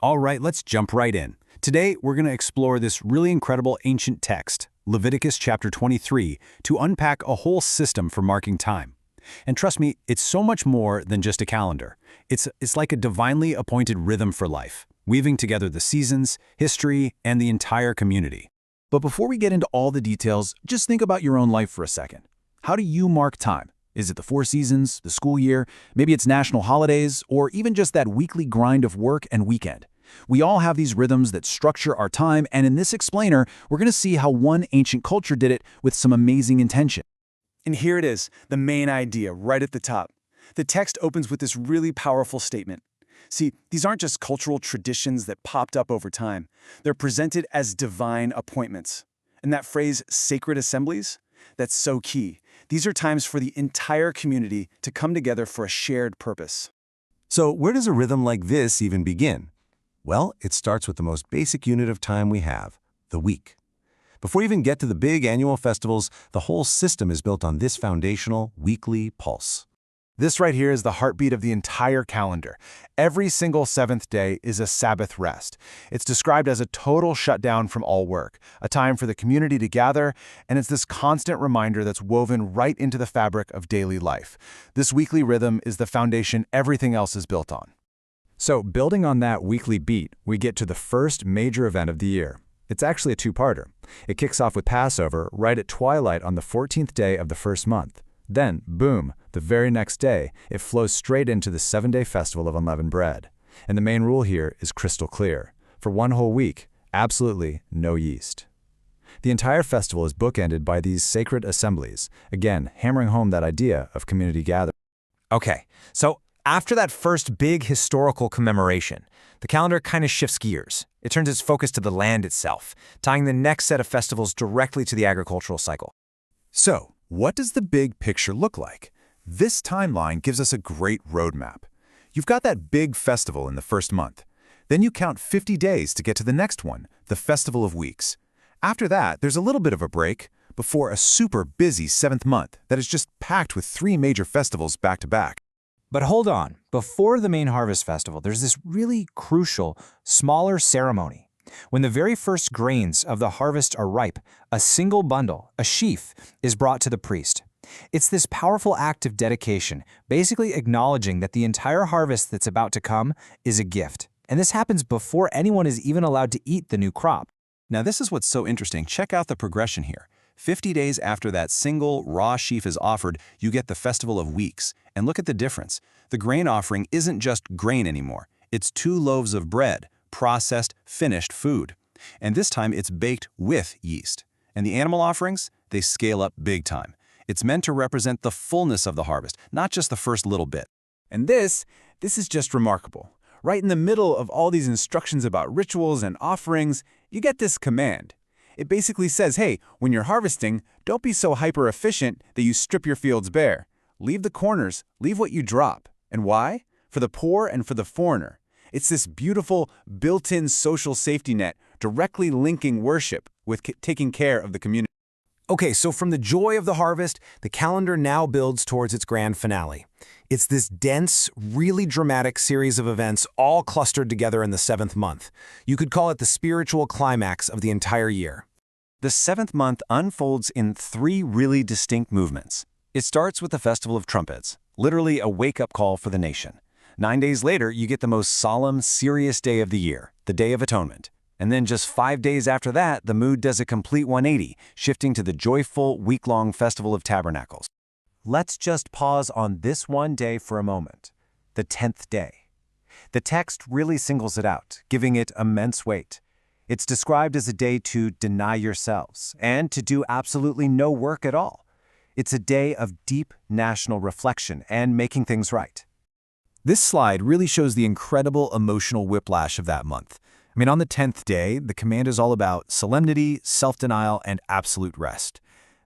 All right, let's jump right in. Today, we're going to explore this really incredible ancient text, Leviticus chapter 23, to unpack a whole system for marking time. And trust me, it's so much more than just a calendar. It's like a divinely appointed rhythm for life, weaving together the seasons, history, and the entire community. But before we get into all the details, just think about your own life for a second. How do you mark time? Is it the 4 seasons, the school year, maybe it's national holidays, or even just that weekly grind of work and weekend? We all have these rhythms that structure our time, and in this explainer, we're going to see how one ancient culture did it with some amazing intention. And here it is, the main idea, right at the top. The text opens with this really powerful statement. See, these aren't just cultural traditions that popped up over time. They're presented as divine appointments. And that phrase, sacred assemblies, that's so key. These are times for the entire community to come together for a shared purpose. So where does a rhythm like this even begin? Well, it starts with the most basic unit of time we have, the week. Before you even get to the big annual festivals, the whole system is built on this foundational weekly pulse. This right here is the heartbeat of the entire calendar. Every single 7th day is a Sabbath rest. It's described as a total shutdown from all work, a time for the community to gather, and it's this constant reminder that's woven right into the fabric of daily life. This weekly rhythm is the foundation everything else is built on. So, building on that weekly beat, we get to the first major event of the year. It's actually a two-parter. It kicks off with Passover right at twilight on the 14th day of the first month. Then, boom, the very next day, it flows straight into the 7-day festival of unleavened bread. And the main rule here is crystal clear. For one whole week, absolutely no yeast. The entire festival is bookended by these sacred assemblies, again, hammering home that idea of community gathering. Okay, so after that first big historical commemoration, the calendar kind of shifts gears. It turns its focus to the land itself, tying the next set of festivals directly to the agricultural cycle. So, what does the big picture look like? This timeline gives us a great roadmap. You've got that big festival in the first month. Then you count 50 days to get to the next one, the Festival of Weeks. After that, there's a little bit of a break before a super busy 7th month that is just packed with 3 major festivals back to back. But hold on, before the main harvest festival, there's this really crucial, smaller ceremony. When the very first grains of the harvest are ripe, a single bundle, a sheaf, is brought to the priest. It's this powerful act of dedication, basically acknowledging that the entire harvest that's about to come is a gift. And this happens before anyone is even allowed to eat the new crop. Now this is what's so interesting. Check out the progression here. 50 days after that single raw sheaf is offered, you get the Festival of Weeks. And look at the difference. The grain offering isn't just grain anymore. It's 2 loaves of bread, processed, finished food. And this time it's baked with yeast. And the animal offerings, they scale up big time. It's meant to represent the fullness of the harvest, not just the first little bit. And this is just remarkable. Right in the middle of all these instructions about rituals and offerings, you get this command. It basically says, hey, when you're harvesting, don't be so hyper-efficient that you strip your fields bare. Leave the corners, leave what you drop. And why? For the poor and for the foreigner. It's this beautiful, built-in social safety net directly linking worship with taking care of the community. Okay, so from the joy of the harvest, the calendar now builds towards its grand finale. It's this dense, really dramatic series of events all clustered together in the 7th month. You could call it the spiritual climax of the entire year. The 7th month unfolds in 3 really distinct movements. It starts with the Festival of Trumpets, literally a wake-up call for the nation. 9 days later, you get the most solemn, serious day of the year, the Day of Atonement. And then just 5 days after that, the mood does a complete 180, shifting to the joyful, week-long Festival of Tabernacles. Let's just pause on this one day for a moment, the 10th day. The text really singles it out, giving it immense weight. It's described as a day to deny yourselves and to do absolutely no work at all. It's a day of deep national reflection and making things right. This slide really shows the incredible emotional whiplash of that month. I mean, on the 10th day, the command is all about solemnity, self-denial, and absolute rest.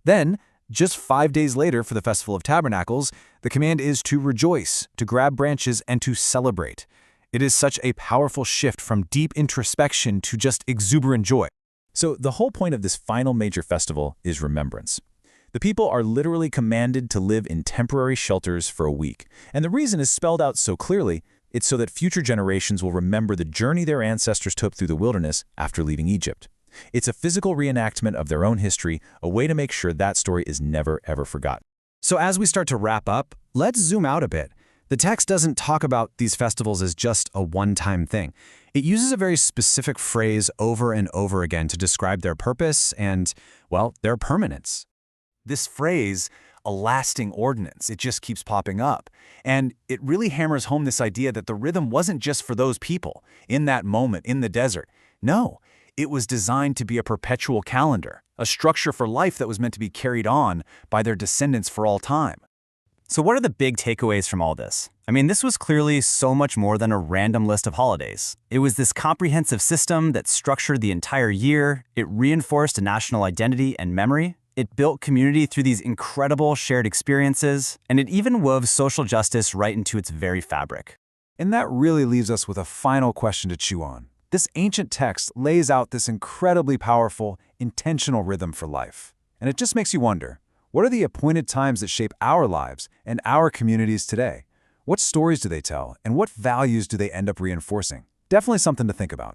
Then, just 5 days later for the Festival of Tabernacles, the command is to rejoice, to grab branches, and to celebrate. It is such a powerful shift from deep introspection to just exuberant joy. So the whole point of this final major festival is remembrance. The people are literally commanded to live in temporary shelters for a week, and the reason is spelled out so clearly. It's so that future generations will remember the journey their ancestors took through the wilderness after leaving Egypt. It's a physical reenactment of their own history, a way to make sure that story is never, ever forgotten. So as we start to wrap up, let's zoom out a bit. The text doesn't talk about these festivals as just a one-time thing. It uses a very specific phrase over and over again to describe their purpose and, well, their permanence. This phrase, a lasting ordinance, it just keeps popping up. And it really hammers home this idea that the rhythm wasn't just for those people, in that moment, in the desert. No, it was designed to be a perpetual calendar, a structure for life that was meant to be carried on by their descendants for all time. So what are the big takeaways from all this? I mean, this was clearly so much more than a random list of holidays. It was this comprehensive system that structured the entire year. It reinforced a national identity and memory. It built community through these incredible shared experiences. And it even wove social justice right into its very fabric. And that really leaves us with a final question to chew on. This ancient text lays out this incredibly powerful, intentional rhythm for life. And it just makes you wonder, what are the appointed times that shape our lives and our communities today? What stories do they tell, and what values do they end up reinforcing? Definitely something to think about.